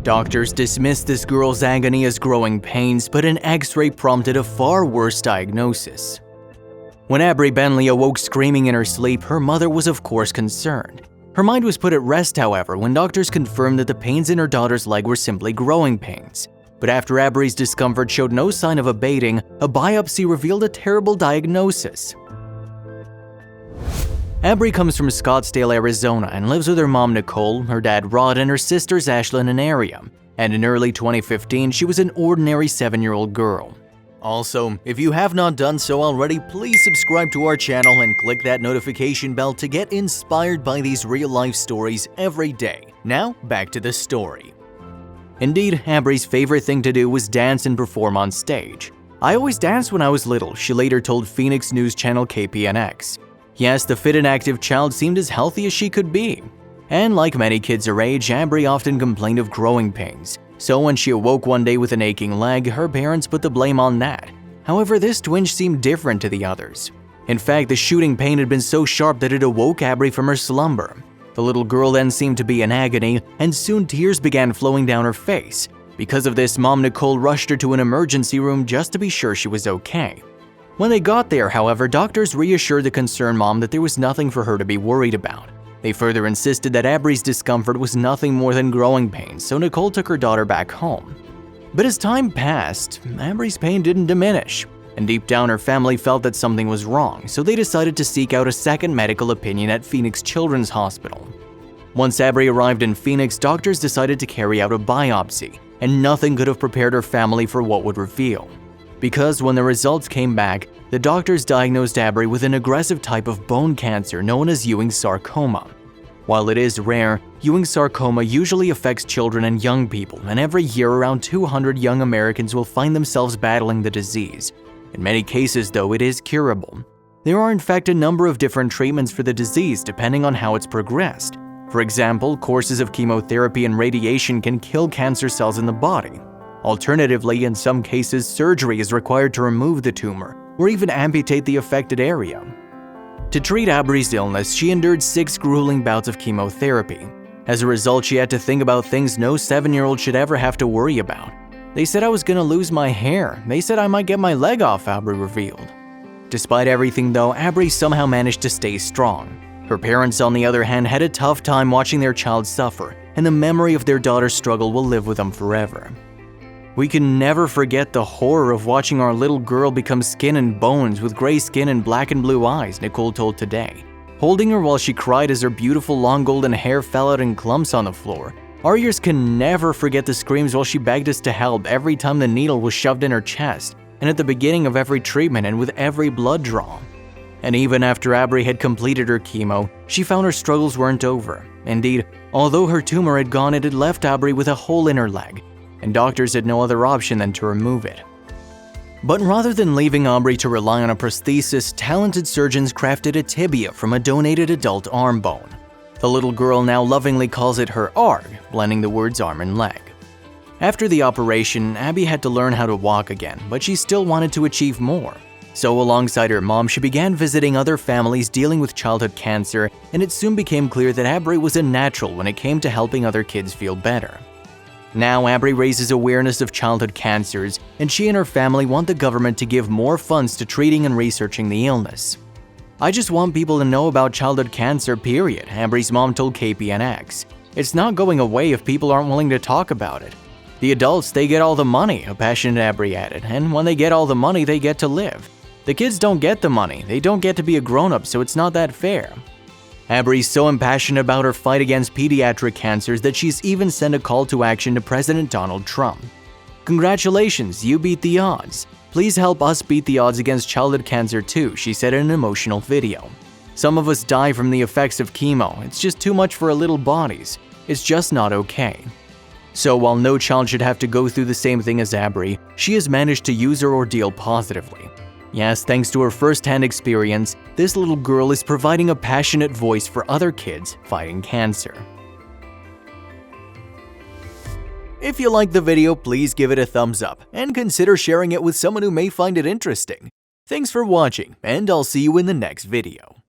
Doctors dismissed this girl's agony as growing pains, but an X-ray prompted a far worse diagnosis. When Abby Bentley awoke screaming in her sleep, her mother was of course concerned. Her mind was put at rest, however, when doctors confirmed that the pains in her daughter's leg were simply growing pains. But after Abby's discomfort showed no sign of abating, a biopsy revealed a terrible diagnosis. Abby comes from Scottsdale, Arizona and lives with her mom Nicole, her dad Rod, and her sisters Ashlyn and Aria. And in early 2015, she was an ordinary 7-year-old girl. Also, if you have not done so already, please subscribe to our channel and click that notification bell to get inspired by these real-life stories every day. Now, back to the story. Indeed, Abby's favorite thing to do was dance and perform on stage. "I always danced when I was little," she later told Phoenix news channel KPNX. Yes, the fit and active child seemed as healthy as she could be. And like many kids her age, Abby often complained of growing pains. So when she awoke one day with an aching leg, her parents put the blame on that. However, this twinge seemed different to the others. In fact, the shooting pain had been so sharp that it awoke Abby from her slumber. The little girl then seemed to be in agony, and soon tears began flowing down her face. Because of this, Mom Nicole rushed her to an emergency room just to be sure she was okay. When they got there, however, doctors reassured the concerned mom that there was nothing for her to be worried about. They further insisted that Abby's discomfort was nothing more than growing pains, so Nicole took her daughter back home. But as time passed, Abby's pain didn't diminish, and deep down her family felt that something was wrong, so they decided to seek out a second medical opinion at Phoenix Children's Hospital. Once Abby arrived in Phoenix, doctors decided to carry out a biopsy, and nothing could have prepared her family for what would reveal. Because when the results came back, the doctors diagnosed Abby with an aggressive type of bone cancer known as Ewing sarcoma. While it is rare, Ewing sarcoma usually affects children and young people, and every year around 200 young Americans will find themselves battling the disease. In many cases, though, it is curable. There are in fact a number of different treatments for the disease depending on how it's progressed. For example, courses of chemotherapy and radiation can kill cancer cells in the body. Alternatively, in some cases, surgery is required to remove the tumor or even amputate the affected area. To treat Abby's illness, she endured 6 grueling bouts of chemotherapy. As a result, she had to think about things no 7-year-old should ever have to worry about. "They said I was gonna lose my hair. They said I might get my leg off," Abby revealed. Despite everything though, Abby somehow managed to stay strong. Her parents, on the other hand, had a tough time watching their child suffer, and the memory of their daughter's struggle will live with them forever. "We can never forget the horror of watching our little girl become skin and bones with gray skin and black and blue eyes," Nicole told Today. Holding her while she cried as her beautiful long golden hair fell out in clumps on the floor. "Our ears can never forget the screams while she begged us to help every time the needle was shoved in her chest, and at the beginning of every treatment and with every blood draw." And even after Abby had completed her chemo, she found her struggles weren't over. Indeed, although her tumor had gone, it had left Abby with a hole in her leg, and doctors had no other option than to remove it. But rather than leaving Abby to rely on a prosthesis, talented surgeons crafted a tibia from a donated adult arm bone. The little girl now lovingly calls it her ARG, blending the words arm and leg. After the operation, Abby had to learn how to walk again, but she still wanted to achieve more. So alongside her mom, she began visiting other families dealing with childhood cancer, and it soon became clear that Abby was a natural when it came to helping other kids feel better. Now, Abby raises awareness of childhood cancers, and she and her family want the government to give more funds to treating and researching the illness. "I just want people to know about childhood cancer, period," Abby's mom told KPNX. "It's not going away if people aren't willing to talk about it. The adults, they get all the money," a passionate Abby added, "and when they get all the money, they get to live. The kids don't get the money, they don't get to be a grown-up, so it's not that fair." Abby's so impassioned about her fight against pediatric cancers that she's even sent a call to action to President Donald Trump. "Congratulations, you beat the odds. Please help us beat the odds against childhood cancer too," she said in an emotional video. "Some of us die from the effects of chemo. It's just too much for our little bodies. It's just not okay." So while no child should have to go through the same thing as Abby, she has managed to use her ordeal positively. Yes, thanks to her first-hand experience, this little girl is providing a passionate voice for other kids fighting cancer. If you liked the video, please give it a thumbs up and consider sharing it with someone who may find it interesting. Thanks for watching, and I'll see you in the next video.